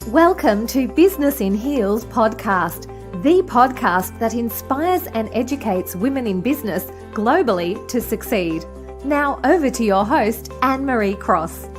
Welcome to Business in Heels podcast, the podcast that inspires and educates women in business globally to succeed. Now over to your host, Anne-Marie Cross.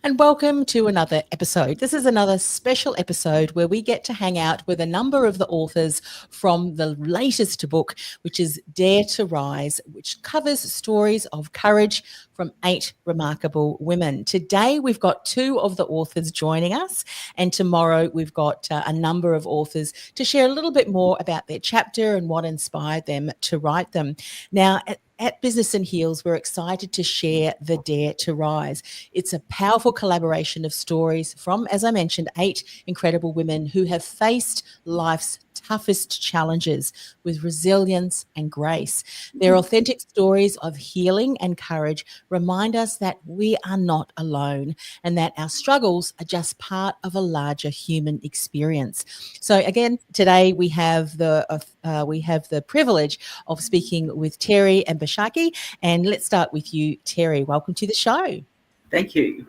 And welcome to another episode. This is another special episode where we get to hang out with a number of the authors from the latest book, which is Dare to Rise, which covers stories of courage from 8 remarkable women. Today, we've got 2 of the authors joining us, and tomorrow we've got a number of authors to share a little bit more about their chapter and what inspired them to write them. Now, at Business in Heels, we're excited to share the Dare to Rise. It's a powerful collaboration of stories from, as I mentioned, 8 incredible women who have faced life's toughest challenges with resilience and grace. Their authentic stories of healing and courage remind us that we are not alone and that our struggles are just part of a larger human experience. So again, today we have the privilege of speaking with Terry and Bashaki, and let's start with you, Terry. Welcome to the show. Thank you.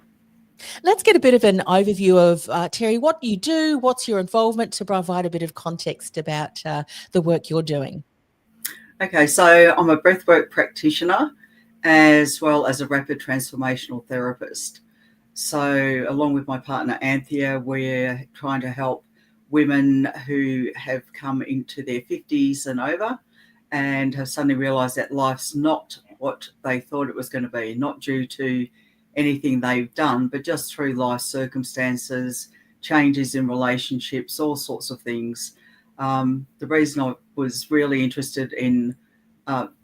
Let's get a bit of an overview of, Terry, what you do, what's your involvement, to provide a bit of context about the work you're doing. Okay, so I'm a breathwork practitioner as well as a rapid transformational therapist. So along with my partner, Anthea, we're trying to help women who have come into their 50s and over and have suddenly realised that life's not what they thought it was going to be, not due to anything they've done, but just through life circumstances, changes in relationships, all sorts of things. The reason I was really interested in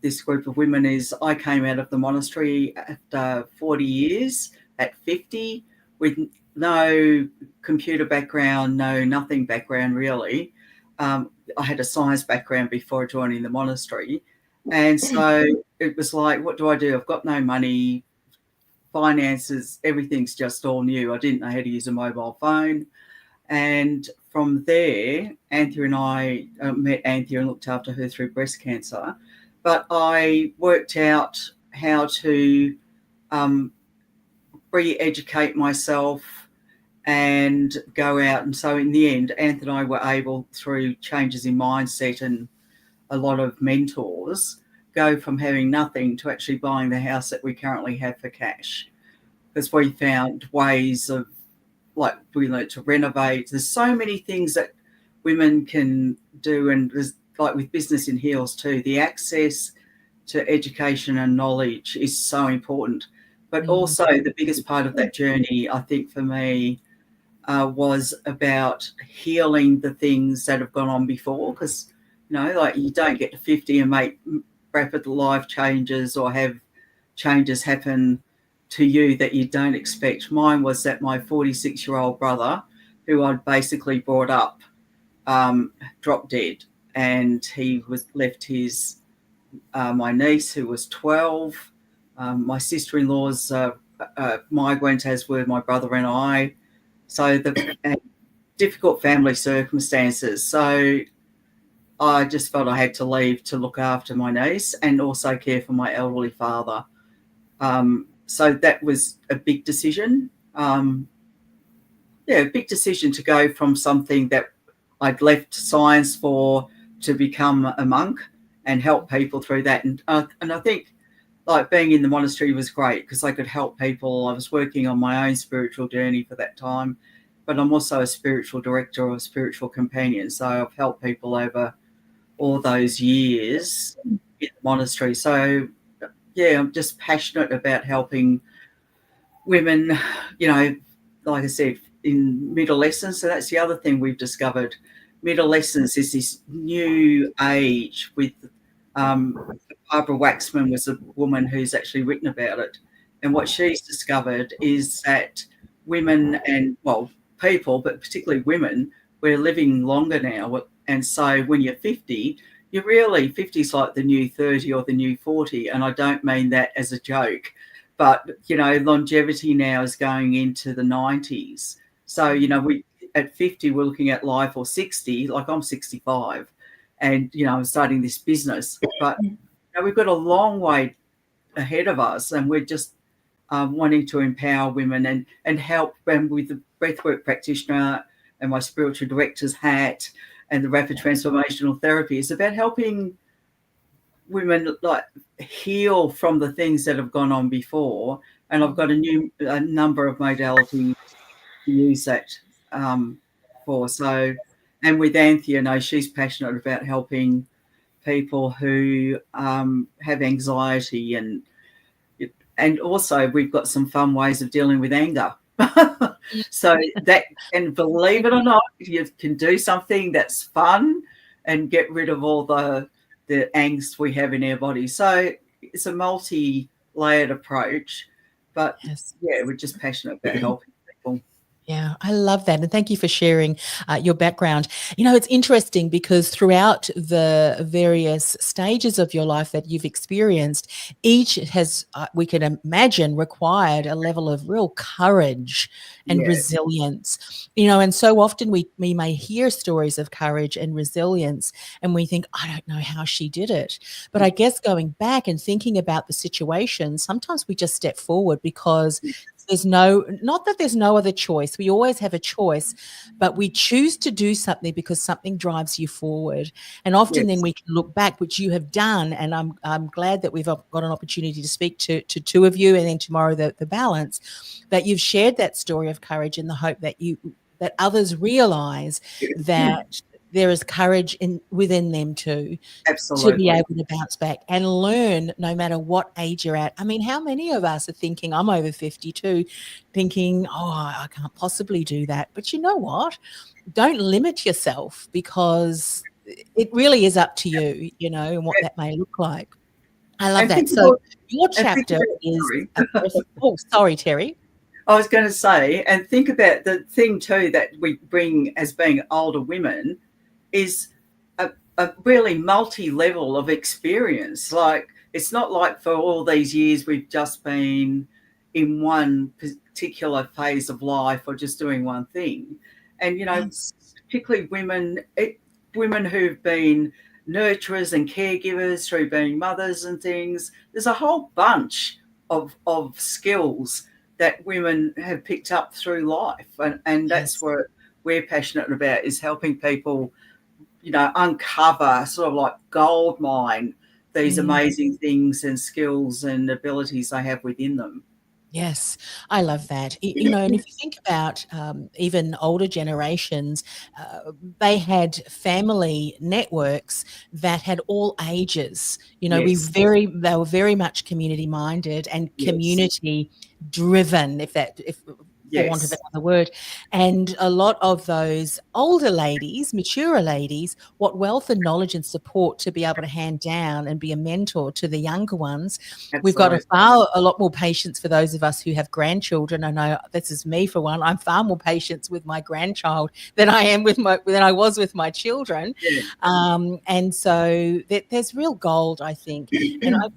this group of women is I came out of the monastery after 40 years at 50 with no computer background, no nothing background really. I had a science background before joining the monastery. And so it was like, what do I do? I've got no money. Finances, everything's just all new. I didn't know how to use a mobile phone. And from there, Anthea and I met Anthea and looked after her through breast cancer. But I worked out how to re-educate myself and go out. And so in the end, Anthea and I were able, through changes in mindset and a lot of mentors, go from having nothing to actually buying the house that we currently have for cash, because we found ways of, like, we learned to renovate. There's so many things that women can do, and there's, like with Business in Heels too, the access to education and knowledge is so important. But also the biggest part of that journey, I think for me, was about healing the things that have gone on before, because, you know, like, you don't get to 50 and make rapid life changes or have changes happen to you that you don't expect. Mine was that my 46-year-old brother, who I'd basically brought up, dropped dead, and he was left his my niece, who was 12, my sister-in-law's migrant, as were my brother and I. So the difficult family circumstances. So I just felt I had to leave to look after my niece and also care for my elderly father. So that was a big decision. A big decision to go from something that I'd left science for to become a monk and help people through that. And I think, like, being in the monastery was great because I could help people. I was working on my own spiritual journey for that time, but I'm also a spiritual director or a spiritual companion. So I've helped people over all those years in the monastery. So, yeah, I'm just passionate about helping women, you know, like I said, in adolescence. So that's the other thing we've discovered. Adolescence is this new age with Barbara Waxman was a woman who's actually written about it. And what she's discovered is that women and, well, people, but particularly women, we're living longer now. And so when you're 50, you're really, 50 is like the new 30 or the new 40. And I don't mean that as a joke, but, you know, longevity now is going into the 90s. So, you know, we at 50, we're looking at life, or 60, like I'm 65, and, you know, I'm starting this business. But, you know, we've got a long way ahead of us, and we're just wanting to empower women and help them with the breathwork practitioner and my spiritual director's hat and the rapid transformational therapy is about helping women like heal from the things that have gone on before. And I've got a number of modalities to use that for. So, and with Anthea, she's passionate about helping people who have anxiety and also we've got some fun ways of dealing with anger. So that, and believe it or not, you can do something that's fun and get rid of all the angst we have in our body. So it's a multi-layered approach, but yeah, we're just passionate about helping people. Yeah, I love that. And thank you for sharing your background. It's interesting because throughout the various stages of your life that you've experienced, each has, we can imagine, required a level of real courage and resilience. And so often we may hear stories of courage and resilience and we think, I don't know how she did it. But I guess going back and thinking about the situation, sometimes we just step forward because not that there's no other choice. We always have a choice, but we choose to do something because something drives you forward. And often then we can look back, which you have done. And I'm glad that we've got an opportunity to speak to two of you, and then tomorrow the balance, that you've shared that story of courage in the hope that others realize that there is courage within them too. Absolutely. To be able to bounce back and learn no matter what age you're at. I mean, how many of us are thinking, I'm over 52, thinking, I can't possibly do that. But you know what? Don't limit yourself because it really is up to you, and what that may look like. I love that. So your chapter is... sorry, Terry. I was going to say, and think about the thing too that we bring as being older women is a really multi-level of experience. Like, it's not like for all these years we've just been in one particular phase of life or just doing one thing. And, particularly women who've been nurturers and caregivers through being mothers and things, there's a whole bunch of skills that women have picked up through life. And that's what we're passionate about, is helping people uncover, sort of like gold mine, these amazing things and skills and abilities they have within them. Yes, I love that. And if you think about even older generations, they had family networks that had all ages. They were very much community minded and community driven, if for want of another word. And a lot of those older ladies, mature ladies, what wealth and knowledge and support to be able to hand down and be a mentor to the younger ones. Absolutely. We've got a lot more patience for those of us who have grandchildren. I know this is me for one. I'm far more patient with my grandchild than I was with my children. Yeah. And so there's real gold, I think. And I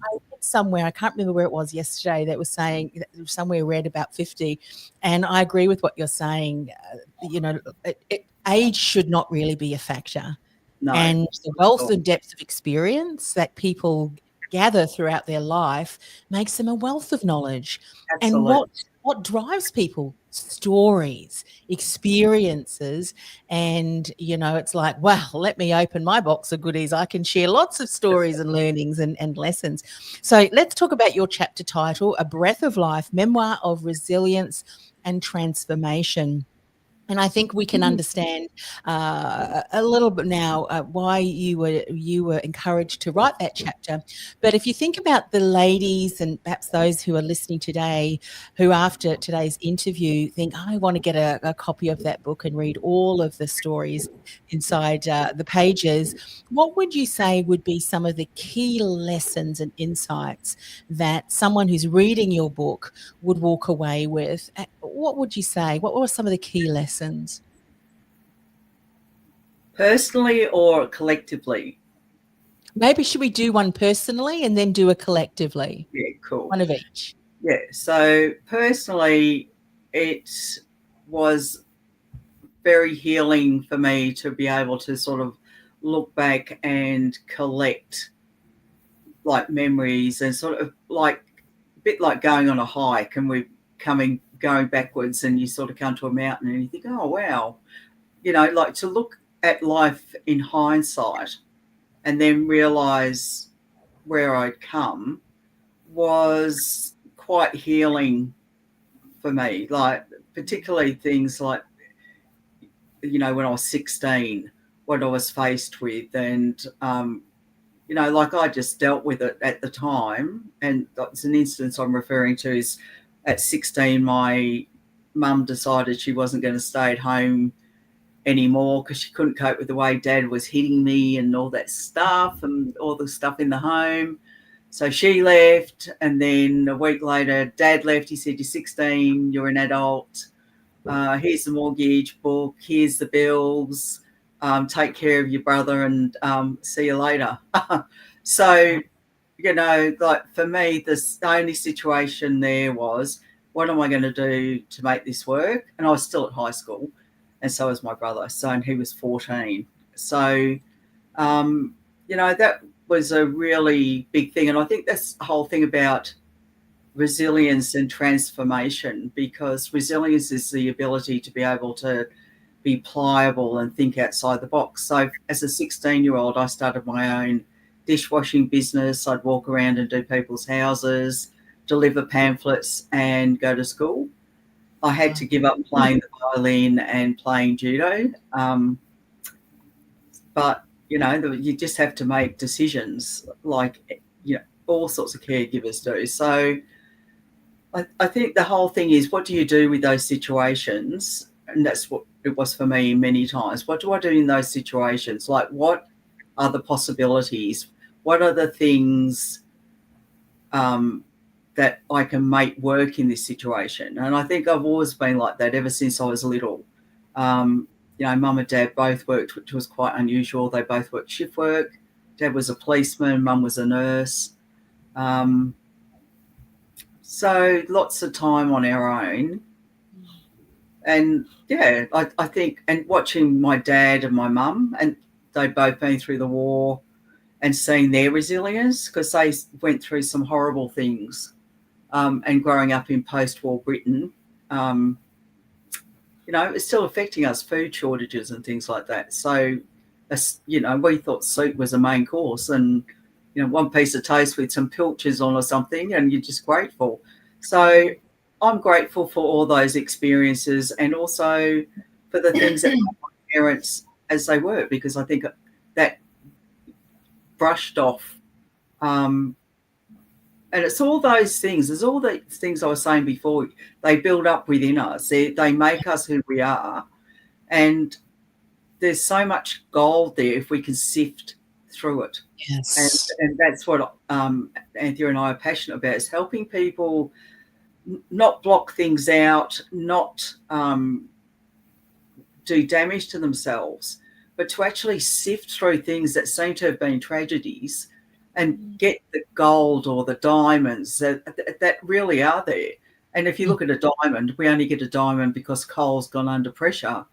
somewhere, I can't remember where it was yesterday, that was saying, somewhere read about 50, and I agree with what you're saying. Age should not really be a factor. No. And the wealth and depth of experience that people gather throughout their life makes them a wealth of knowledge. Absolutely. And what drives people? Stories, experiences, and it's like, wow, let me open my box of goodies. I can share lots of stories and learnings and lessons. So let's talk about your chapter title, A Breath of Life, Memoir of Resilience and Transformation. And I think we can understand a little bit now why you were encouraged to write that chapter. But if you think about the ladies and perhaps those who are listening today, who after today's interview think, I want to get a copy of that book and read all of the stories inside the pages, what would you say would be some of the key lessons and insights that someone who's reading your book would walk away with? What would you say? What were some of the key lessons? Personally or collectively? Maybe should we do one personally and then do a collectively? Yeah, cool. One of each. Yeah, so personally, it was very healing for me to be able to sort of look back and collect like memories and sort of like bit like going on a hike and we're going backwards, and you sort of come to a mountain and you think, oh, wow, like to look at life in hindsight and then realise where I'd come was quite healing for me. Like, particularly things like, when I was 16, what I was faced with, and like I just dealt with it at the time. And that's an instance I'm referring to is at 16, my mum decided she wasn't going to stay at home anymore because she couldn't cope with the way Dad was hitting me and all that stuff and all the stuff in the home. So she left, and then a week later, Dad left. He said, you're 16, you're an adult. Here's the mortgage book. Here's the bills. Take care of your brother and see you later. So, like for me, the only situation there was, what am I going to do to make this work? And I was still at high school, and so was my brother. And he was 14. So, that was a really big thing. And I think that's the whole thing about resilience and transformation, because resilience is the ability to be able to be pliable and think outside the box. So as a 16-year-old, I started my own dishwashing business. I'd walk around and do people's houses, deliver pamphlets, and go to school. I had to give up playing the violin and playing judo. But, you just have to make decisions like, all sorts of caregivers do. So I think the whole thing is, what do you do with those situations? And that's what it was for me many times. What do I do in those situations? Like, what are the possibilities? What are the things that I can make work in this situation? And I think I've always been like that ever since I was little. Mum and Dad both worked, which was quite unusual. They both worked shift work. Dad was a policeman, Mum was a nurse. So lots of time on our own. And yeah, I think, and watching my dad and my mum, and they'd both been through the war, and seeing their resilience, because they went through some horrible things, and growing up in post-war Britain, it's still affecting us, food shortages and things like that. So, we thought soup was a main course, and, one piece of toast with some pilchards on or something, and you're just grateful. So I'm grateful for all those experiences, and also for the things that my parents as they were, because I think that brushed off. And it's all those things. There's all the things I was saying before. They build up within us. They make us who we are. And there's so much gold there if we can sift through it. Yes. And that's what Anthea and I are passionate about, is helping people not block things out, not do damage to themselves, but to actually sift through things that seem to have been tragedies and get the gold or the diamonds that really are there. And if you look at a diamond, we only get a diamond because coal's gone under pressure.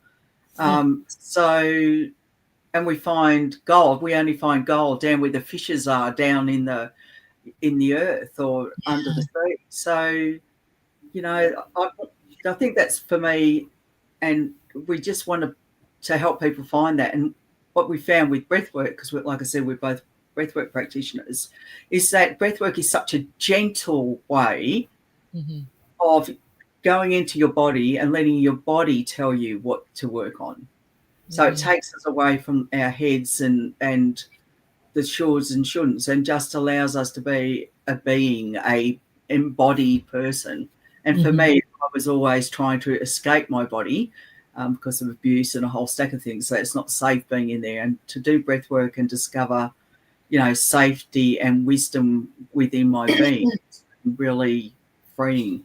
And we find gold. We only find gold down where the fishes are, down in the earth or under the sea. So, I think that's for me, and we just want to help people find that. And what we found with breathwork, because like I said, we're both breathwork practitioners, is that breathwork is such a gentle way of going into your body and letting your body tell you what to work on. So it takes us away from our heads and the shoulds and shouldn'ts, and just allows us to be a embodied person. And for me, I was always trying to escape my body because of abuse and a whole stack of things. So it's not safe being in there. And to do breath work and discover, safety and wisdom within my being is really freeing.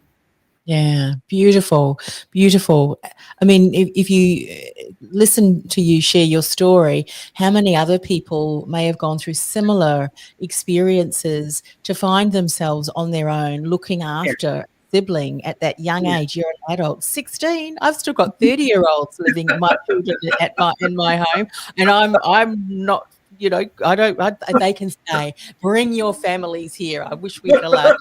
Yeah, beautiful, beautiful. I mean, if you listen to you share your story, how many other people may have gone through similar experiences to find themselves on their own, looking after sibling at that young age? You're an adult, 16. I've still got 30-year-olds living, my children in my home, and I'm not. They can stay. Bring your families here. I wish we could allow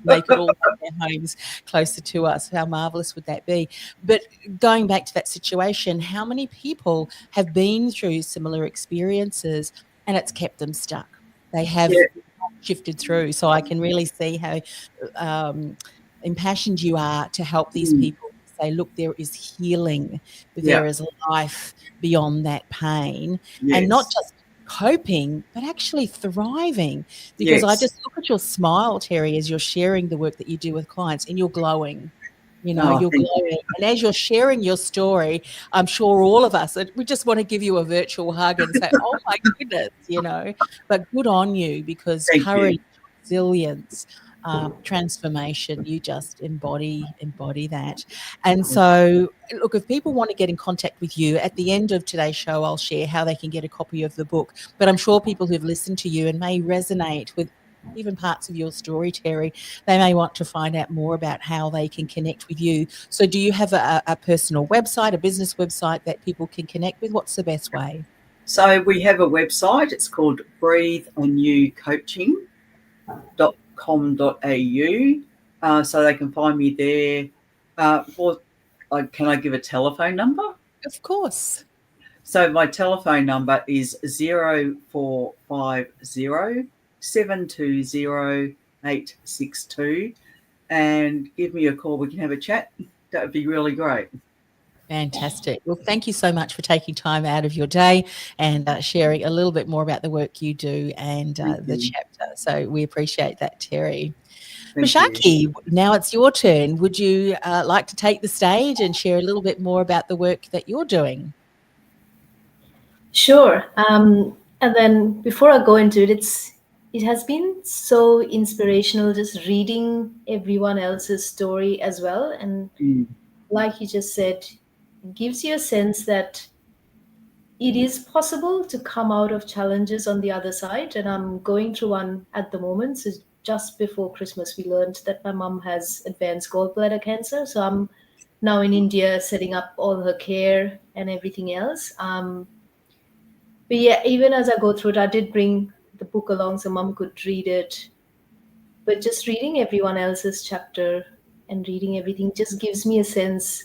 make it all their homes closer to us. How marvelous would that be? But going back to that situation, how many people have been through similar experiences and it's kept them stuck? They have Yeah. shifted through. So I can really see how impassioned you are to help these Mm. people say, look, there is healing, Yeah. there is life beyond that pain, Yes. and not just coping, but actually thriving. Because I Yes. just look at your smile, Terry, as you're sharing the work that you do with clients, and you're glowing. You know, Oh, you're thank you. glowing. And as you're sharing your story, I'm sure all of us, we just want to give you a virtual hug and say, oh my goodness, you know, but good on you, because Thank you. courage, resilience, transformation, you just embody that. And so, look, if people want to get in contact with you, at the end of today's show, I'll share how they can get a copy of the book. But I'm sure people who've listened to you and may resonate with even parts of your story, Terry, they may want to find out more about how they can connect with you. So do you have a personal website, a business website that people can connect with? What's the best way? So we have a website. It's called breatheanewcoaching.com.au. So they can find me there. Can I give a telephone number? Of course. So my telephone number is 0450 720 862, and give me a call. We can have a chat. That would be really great. Fantastic. Well, thank you so much for taking time out of your day and sharing a little bit more about the work you do and the chapter. So we appreciate that, Terry. Mashaki, now it's your turn. Would you like to take the stage and share a little bit more about the work that you're doing? Sure. And then before I go into it, it has been so inspirational just reading everyone else's story as well. And like you just said, it gives you a sense that it is possible to come out of challenges on the other side. And I'm going through one at the moment. So just before Christmas, we learned that my mum has advanced gallbladder cancer. So I'm now in India setting up all her care and everything else. But yeah, even as I go through it, I did bring the book along so mum could read it. But just reading everyone else's chapter and reading everything just gives me a sense,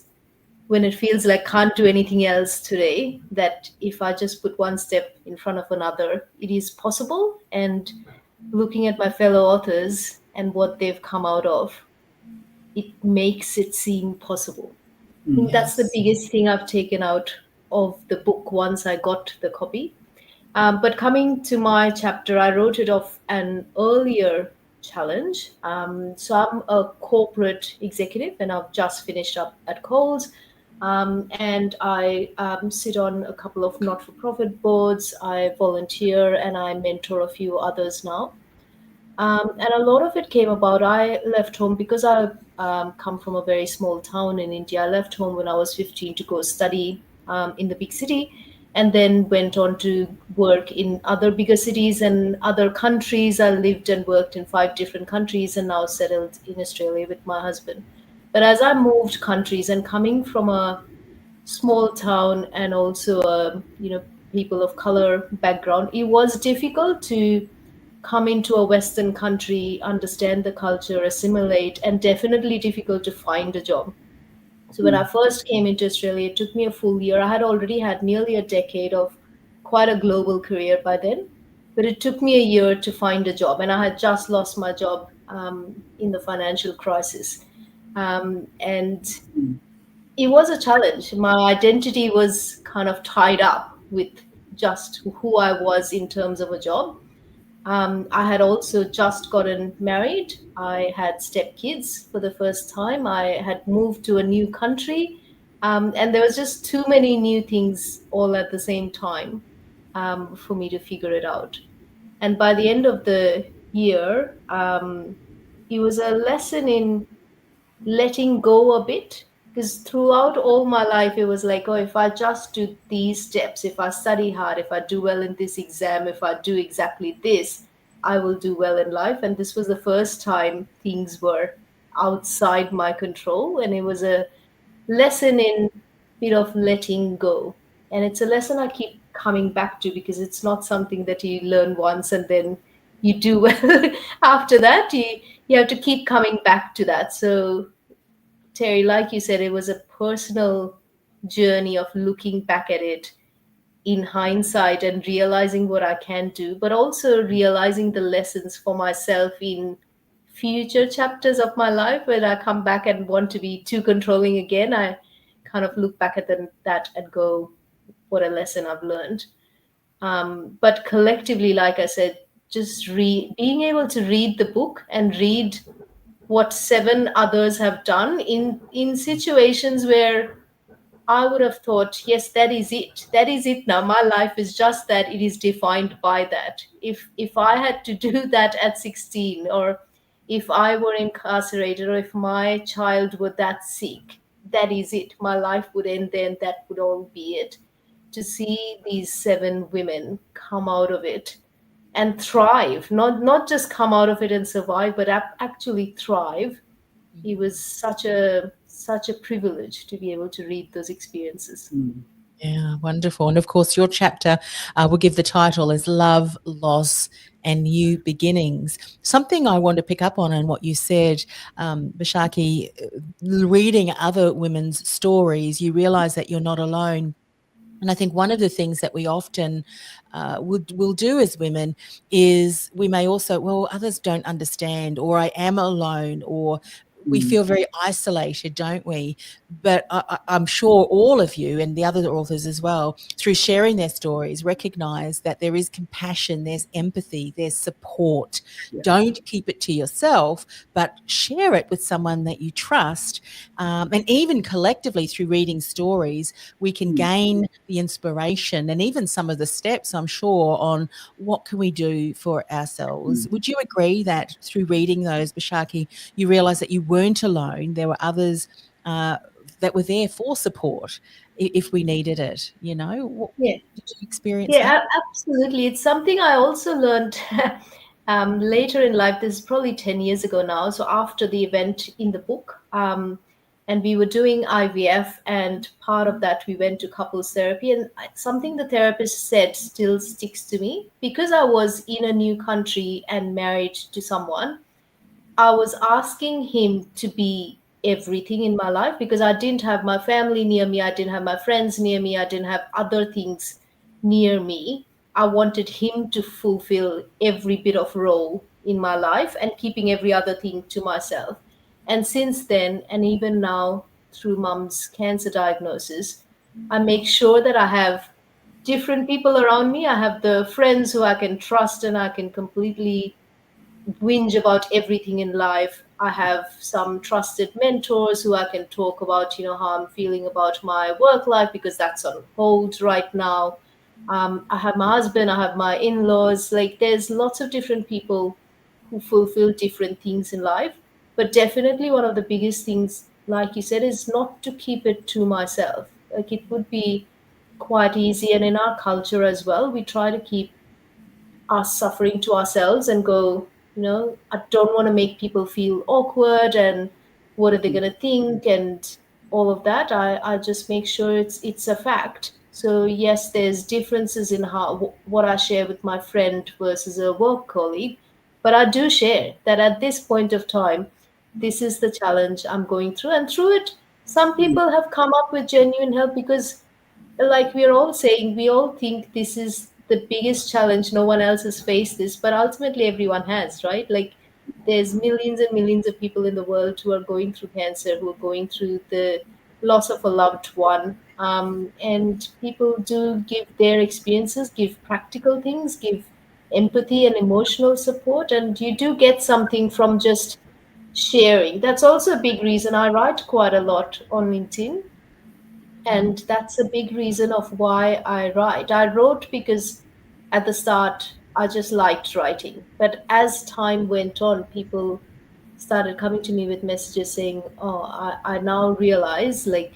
when it feels like can't do anything else today, that if I just put one step in front of another, it is possible. And looking at my fellow authors and what they've come out of, it makes it seem possible. I think that's the biggest thing I've taken out of the book once I got the copy. But coming to my chapter, I wrote it off an earlier challenge. So I'm a corporate executive and I've just finished up at Coles. And I sit on a couple of not-for-profit boards. I volunteer and I mentor a few others now. And a lot of it came about, I left home because I come from a very small town in India. I left home when I was 15 to go study in the big city, and then went on to work in other bigger cities and other countries. I lived and worked in 5 different countries and now settled in Australia with my husband. But as I moved countries and coming from a small town and also a people of color background, it was difficult to come into a Western country, understand the culture, assimilate, and definitely difficult to find a job. So when I first came into Australia, it took me a full year. I had already had nearly a decade of quite a global career by then, but it took me a year to find a job. And I had just lost my job in the financial crisis. And it was a challenge. My identity was kind of tied up with just who I was in terms of a job. I had also just gotten married. I had stepkids for the first time. I had moved to a new country. And there was just too many new things all at the same time for me to figure it out. And by the end of the year, it was a lesson in letting go a bit. Because throughout all my life, it was like, oh, if I just do these steps, if I study hard, if I do well in this exam, if I do exactly this, I will do well in life. And this was the first time things were outside my control. And it was a lesson in a bit of letting go. And it's a lesson I keep coming back to because it's not something that you learn once and then you do well. After that, you have to keep coming back to that. So Terry, like you said, it was a personal journey of looking back at it in hindsight and realizing what I can do, but also realizing the lessons for myself in future chapters of my life. When I come back and want to be too controlling again, I kind of look back at that and go, what a lesson I've learned. But collectively, like I said, just being able to read the book and read what 7 others have done in situations where I would have thought, yes, that is it. That is it now. My life is just that. It is defined by that. If I had to do that at 16, or if I were incarcerated, or if my child were that sick, that is it. My life would end then. That would all be it. To see these 7 women come out of it and thrive, not just come out of it and survive, but actually thrive. It was such a privilege to be able to read those experiences. Yeah, wonderful. And of course, your chapter will give the title as Love, Loss, and New Beginnings. Something I want to pick up on what you said, Bashaki, reading other women's stories, you realize that you're not alone. And I think one of the things that we often will do as women is we may also, well, others don't understand, or I am alone, or we feel very isolated, don't we? But I'm sure all of you and the other authors as well, through sharing their stories, recognize that there is compassion, there's empathy, there's support. Yeah. Don't keep it to yourself, but share it with someone that you trust. And even collectively through reading stories, we can gain the inspiration and even some of the steps, I'm sure, on what can we do for ourselves. Would you agree that through reading those, Bashaki, you realize that you weren't alone? There were others that were there for support if we needed it, you know? Yeah. Did you experience Yeah, that? absolutely. It's something I also learned later in life. This is probably 10 years ago now. So after the event in the book, and we were doing IVF, and part of that we went to couples therapy, and something the therapist said still sticks to me. Because I was in a new country and married to someone, I was asking him to be everything in my life, because I didn't have my family near me, I didn't have my friends near me, I didn't have other things near me. I wanted him to fulfill every bit of role in my life and keeping every other thing to myself. And since then, and even now through mum's cancer diagnosis, I make sure that I have different people around me. I have the friends who I can trust and I can completely whinge about everything in life. I have some trusted mentors who I can talk about, how I'm feeling about my work life, because that's on hold right now. I have my husband, I have my in-laws. Like, there's lots of different people who fulfill different things in life. But definitely one of the biggest things, like you said, is not to keep it to myself. Like, it would be quite easy. And in our culture as well, we try to keep our suffering to ourselves and go, I don't want to make people feel awkward, and what are they going to think, and all of that. I just make sure it's a fact. So yes, there's differences in how what I share with my friend versus a work colleague, but I do share that at this point of time, this is the challenge I'm going through, and through it, some people have come up with genuine help, because like we're all saying, we all think this is the biggest challenge, no one else has faced this, but ultimately everyone has, right? Like, there's millions and millions of people in the world who are going through cancer, who are going through the loss of a loved one, and people do give their experiences, give practical things, give empathy and emotional support, and you do get something from just sharing. That's also a big reason I write quite a lot on LinkedIn, and that's a big reason of why I write. I wrote because at the start I just liked writing, but as time went on, people started coming to me with messages saying, oh, I now realize, like,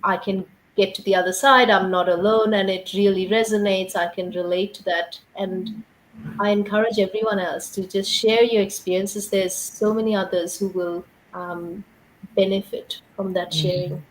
I can get to the other side, I'm not alone, and it really resonates, I can relate to that. And I encourage everyone else to just share your experiences. There's so many others who will benefit from that sharing.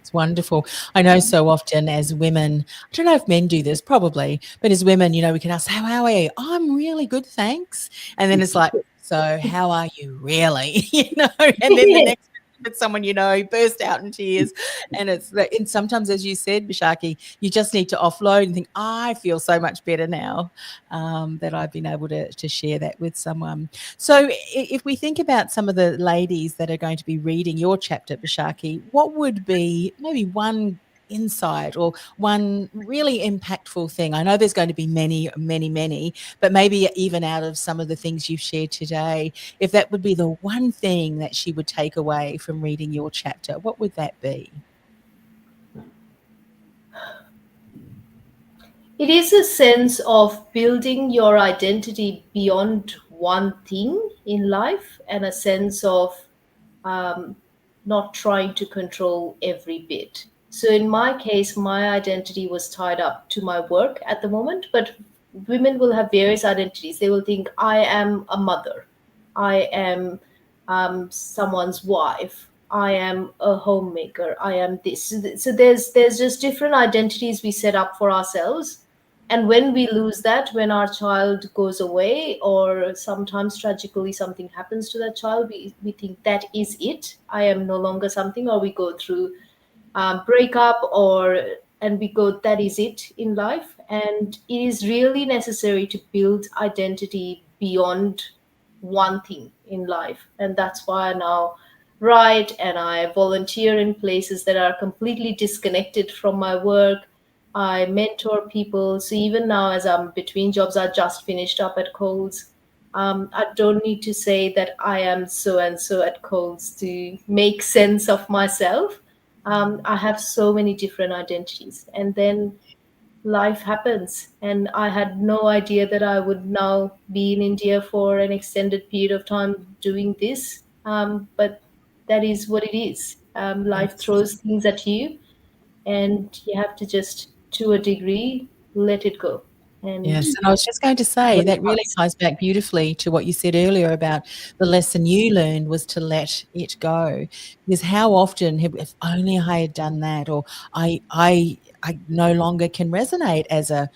It's wonderful. I know so often as women, I don't know if men do this, probably, but as women, we can ask, how are you? I'm really good, thanks. And then it's like, so how are you really? And then the next with someone burst out in tears, and and sometimes, as you said, Bishaki, you just need to offload and think, I feel so much better now that I've been able to share that with someone. So if we think about some of the ladies that are going to be reading your chapter, Bishaki, what would be maybe one insight or one really impactful thing? I know there's going to be many, many, many, but maybe even out of some of the things you've shared today, if that would be the one thing that she would take away from reading your chapter, what would that be? It is a sense of building your identity beyond one thing in life, and a sense of not trying to control every bit. So in my case, my identity was tied up to my work at the moment, but women will have various identities. They will think, I am a mother, I am someone's wife, I am a homemaker, I am this. So there's just different identities we set up for ourselves. And when we lose that, when our child goes away, or sometimes tragically something happens to that child, we think that is it. I am no longer something, or we go through breakup, and we go, that is it in life. And it is really necessary to build identity beyond one thing in life. And that's why I now write and I volunteer in places that are completely disconnected from my work. I mentor people. So even now, as I'm between jobs, I just finished up at Coles. I don't need to say that I am so and so at Coles to make sense of myself. I have so many different identities. And then life happens. And I had no idea that I would now be in India for an extended period of time doing this. But that is what it is. Life throws things at you, and you have to just, to a degree, let it go. And Yes, and I was just going to say that really ties back beautifully to what you said earlier about the lesson you learned was to let it go. Because how often, if only I had done that, or I no longer can resonate as a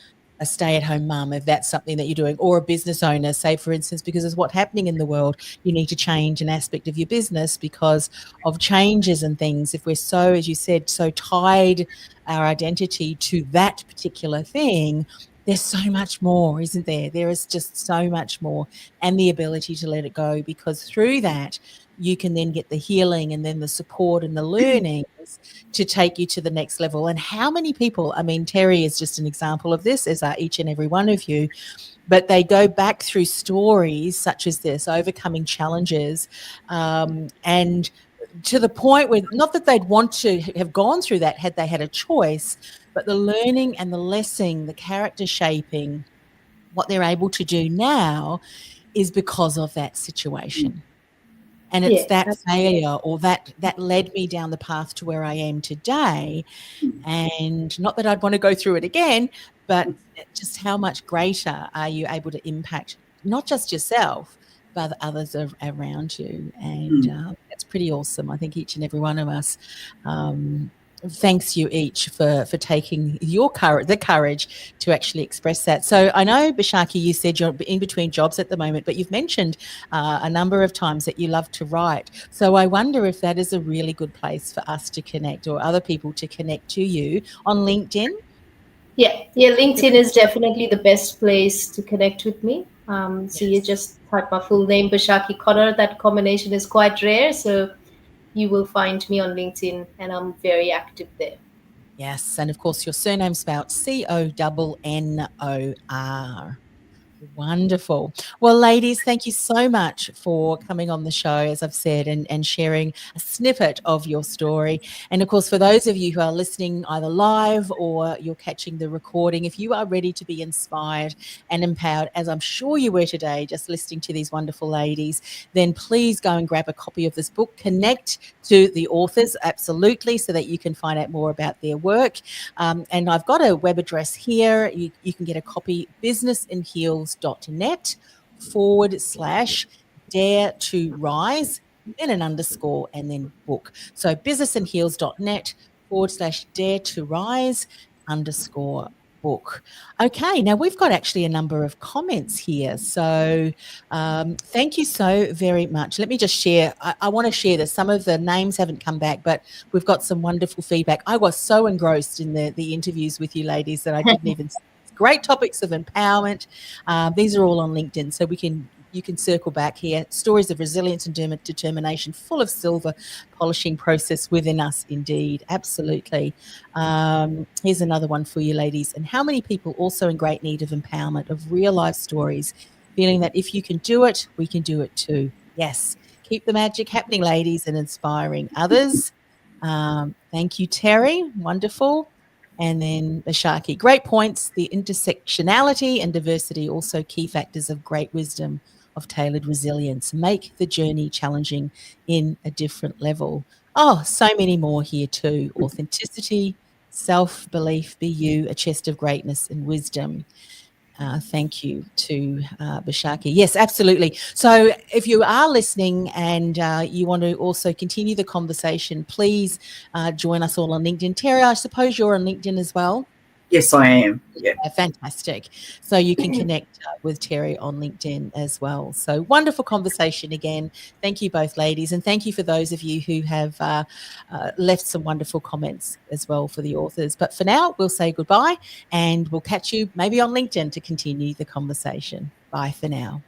stay-at-home mum, if that's something that you're doing, or a business owner, say, for instance, because of what's happening in the world, you need to change an aspect of your business because of changes and things. If we're so, as you said, so tied our identity to that particular thing, there's so much more, isn't there? There is just so much more, and the ability to let it go, because through that, you can then get the healing and then the support and the learnings to take you to the next level. And how many people, I mean, Terry is just an example of this, as are each and every one of you, but they go back through stories such as this, overcoming challenges, and to the point where, not that they'd want to have gone through that had they had a choice, but the learning and the lesson, the character shaping, what they're able to do now is because of that situation. And it's that failure, or that led me down the path to where I am today. And not that I'd want to go through it again, but just how much greater are you able to impact not just yourself, but others around you. And that's pretty awesome. I think each and every one of us thanks you each for taking the courage to actually express that. So I know, Bishaki, you said you're in between jobs at the moment, but you've mentioned a number of times that you love to write. So I wonder if that is a really good place for us to connect, or other people to connect to you on LinkedIn. Yeah, LinkedIn is definitely the best place to connect with me. So you just type my full name, Bishaki Connor. That combination is quite rare, so you will find me on LinkedIn, and I'm very active there. Yes, and of course your surname spelled Connor. Wonderful. Well, ladies, thank you so much for coming on the show, as I've said, and sharing a snippet of your story. And of course, for those of you who are listening either live or you're catching the recording, if you are ready to be inspired and empowered, as I'm sure you were today, just listening to these wonderful ladies, then please go and grab a copy of this book. Connect to the authors, absolutely, so that you can find out more about their work. And I've got a web address here. You can get a copy, businessandheals.net/dare to rise, then an underscore, and then book. So businessandheals.net facebook.com/dare-to-rise_book. Okay, now we've got actually a number of comments here. So thank you so very much. Let me just share. I want to share this. Some of the names haven't come back, but we've got some wonderful feedback. I was so engrossed in the interviews with you ladies that I didn't even see. Great topics of empowerment. These are all on LinkedIn, so you can circle back here. Stories of resilience and determination, full of silver polishing process within us, indeed. Absolutely. Here's another one for you, ladies. And how many people also in great need of empowerment, of real life stories, feeling that if you can do it, we can do it too. Yes. Keep the magic happening, ladies, and inspiring others. Thank you, Terry. Wonderful. And then Bashaki. Great points. The intersectionality and diversity, also key factors of great wisdom, of tailored resilience. Make the journey challenging in a different level. Oh, so many more here too. Authenticity, self-belief, be you, a chest of greatness and wisdom. Thank you to Bashaki. Yes, absolutely. So if you are listening and you want to also continue the conversation, please join us all on LinkedIn. Terry, I suppose you're on LinkedIn as well? Yes, I am. Yeah. Fantastic. So you can connect with Terry on LinkedIn as well. So wonderful conversation again. Thank you both, ladies. And thank you for those of you who have left some wonderful comments as well for the authors. But for now, we'll say goodbye and we'll catch you maybe on LinkedIn to continue the conversation. Bye for now.